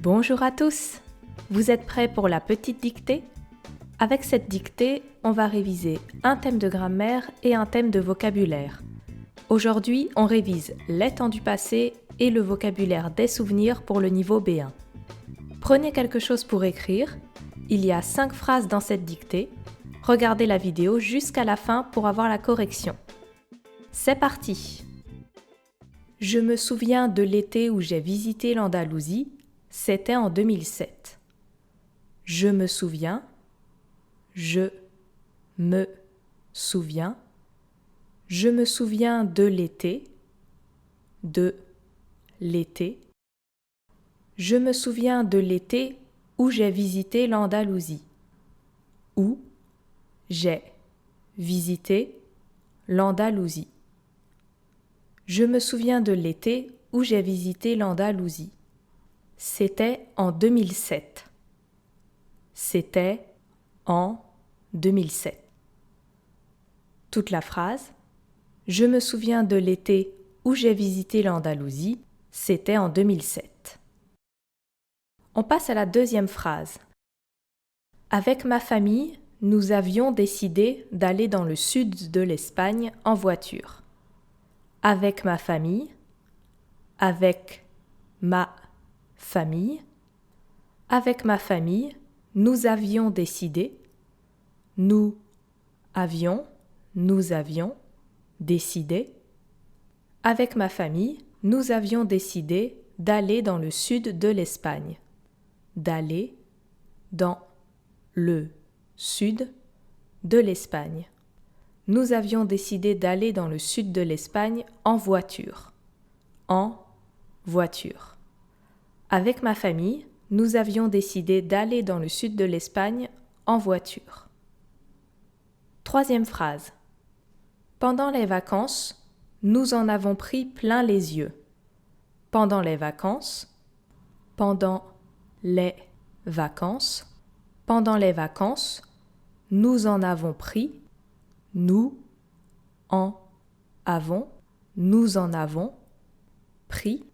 Bonjour à tous! Vous êtes prêts pour la petite dictée? Avec cette dictée, on va réviser un thème de grammaire et un thème de vocabulaire. Aujourd'hui, on révise les temps du passé et le vocabulaire des souvenirs pour le niveau B1. Prenez quelque chose pour écrire. Il y a 5 phrases dans cette dictée. Regardez la vidéo jusqu'à la fin pour avoir la correction. C'est parti! Je me souviens de l'été où j'ai visité l'Andalousie, c'était en 2007. Je me souviens, je me souviens, je me souviens de l'été, je me souviens de l'été où j'ai visité l'Andalousie, où j'ai visité l'Andalousie. Je me souviens de l'été où j'ai visité l'Andalousie. C'était en 2007. C'était en 2007. Toute la phrase. Je me souviens de l'été où j'ai visité l'Andalousie. C'était en 2007. On passe à la deuxième phrase. Avec ma famille, nous avions décidé d'aller dans le sud de l'Espagne en voiture. Avec ma famille, avec ma famille, avec ma famille, nous avions décidé, nous avions décidé, avec ma famille, nous avions décidé d'aller dans le sud de l'Espagne, d'aller dans le sud de l'Espagne. Nous avions décidé d'aller dans le sud de l'Espagne en voiture. En voiture. Avec ma famille, nous avions décidé d'aller dans le sud de l'Espagne en voiture. Troisième phrase. Pendant les vacances, nous en avons pris plein les yeux. Pendant les vacances, pendant les vacances, pendant les vacances, nous en avons pris, nous en avons pris,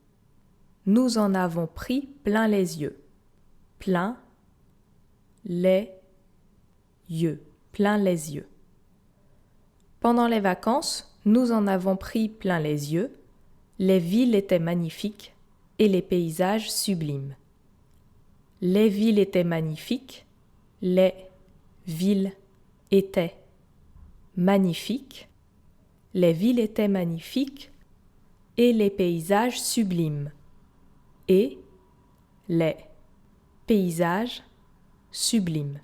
nous en avons pris plein les yeux. Plein les yeux, plein les yeux. Pendant les vacances, nous en avons pris plein les yeux. Les villes étaient magnifiques et les paysages sublimes. Les villes étaient magnifiques, les villes étaient magnifiques, les villes étaient magnifiques et les paysages sublimes. Et les paysages sublimes.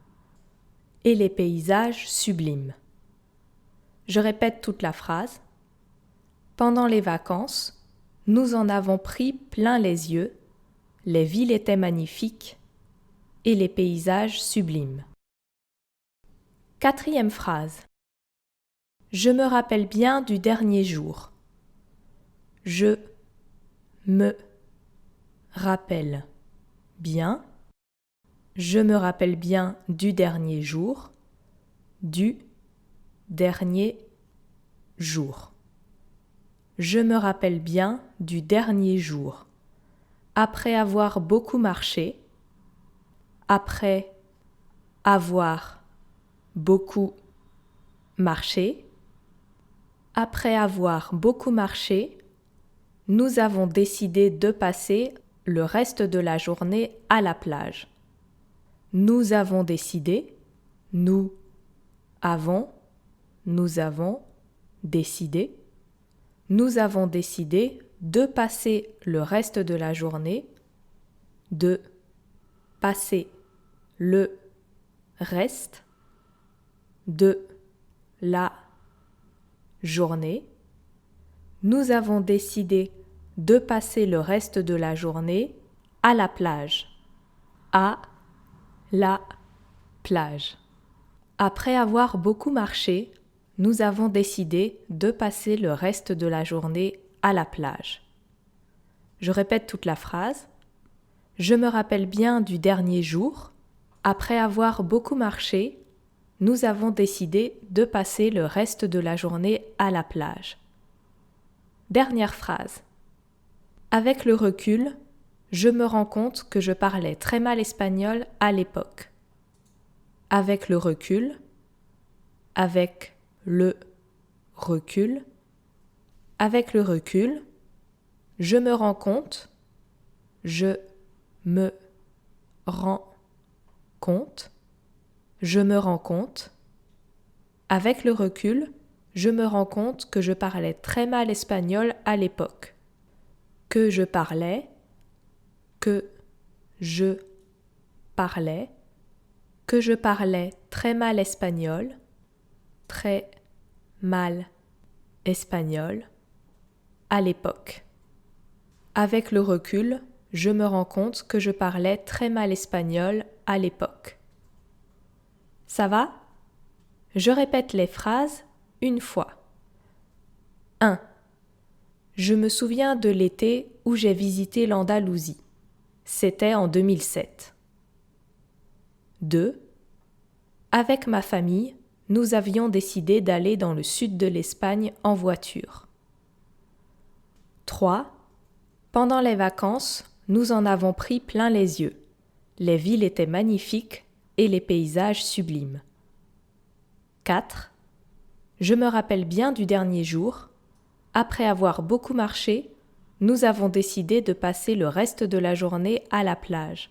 Et les paysages sublimes. Je répète toute la phrase. Pendant les vacances, nous en avons pris plein les yeux. Les villes étaient magnifiques et les paysages sublimes. Quatrième phrase. Je me rappelle bien du dernier jour. Je me rappelle bien. Je me rappelle bien du dernier jour. Du dernier jour. Je me rappelle bien du dernier jour. Après avoir beaucoup marché. Après avoir beaucoup marché. Après avoir beaucoup marché, nous avons décidé de passer le reste de la journée à la plage. Nous avons décidé, nous avons décidé, nous avons décidé de passer le reste de la journée, de passer le reste de la journée. Nous avons décidé de passer le reste de la journée à la plage. À la plage. Après avoir beaucoup marché, nous avons décidé de passer le reste de la journée à la plage. Je répète toute la phrase. Je me rappelle bien du dernier jour. Après avoir beaucoup marché, nous avons décidé de passer le reste de la journée à la plage. Dernière phrase. Avec le recul, je me rends compte que je parlais très mal espagnol à l'époque. Avec le recul, avec le recul, avec le recul, je me rends compte, je me rends compte, je me rends compte. Avec le recul, je me rends compte que je parlais très mal espagnol à l'époque. Que je parlais très mal espagnol, à l'époque. Avec le recul, je me rends compte que je parlais très mal espagnol à l'époque. Ça va? Je répète les phrases une fois. 1. Je me souviens de l'été où j'ai visité l'Andalousie. C'était en 2007. 2. Avec ma famille, nous avions décidé d'aller dans le sud de l'Espagne en voiture. 3. Pendant les vacances, nous en avons pris plein les yeux. Les villes étaient magnifiques et les paysages sublimes. 4. Je me rappelle bien du dernier jour. Après avoir beaucoup marché, nous avons décidé de passer le reste de la journée à la plage.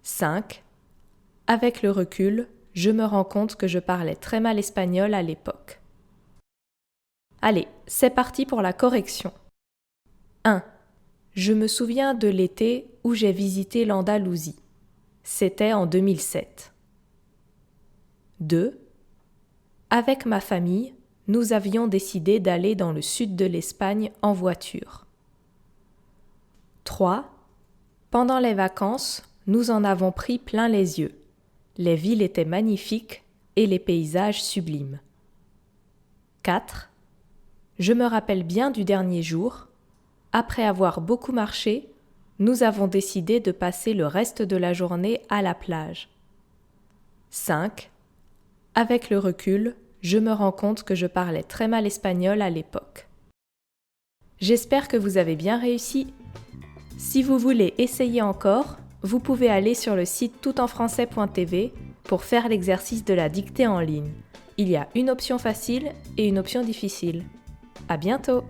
5. Avec le recul, je me rends compte que je parlais très mal espagnol à l'époque. Allez, c'est parti pour la correction. 1. Je me souviens de l'été où j'ai visité l'Andalousie. C'était en 2007. 2. Avec ma famille, nous avions décidé d'aller dans le sud de l'Espagne en voiture. 3. Pendant les vacances, nous en avons pris plein les yeux. Les villes étaient magnifiques et les paysages sublimes. 4. Je me rappelle bien du dernier jour. Après avoir beaucoup marché, nous avons décidé de passer le reste de la journée à la plage. 5. Avec le recul, je me rends compte que je parlais très mal espagnol à l'époque. J'espère que vous avez bien réussi. Si vous voulez essayer encore, vous pouvez aller sur le site toutenfrançais.tv pour faire l'exercice de la dictée en ligne. Il y a une option facile et une option difficile. À bientôt!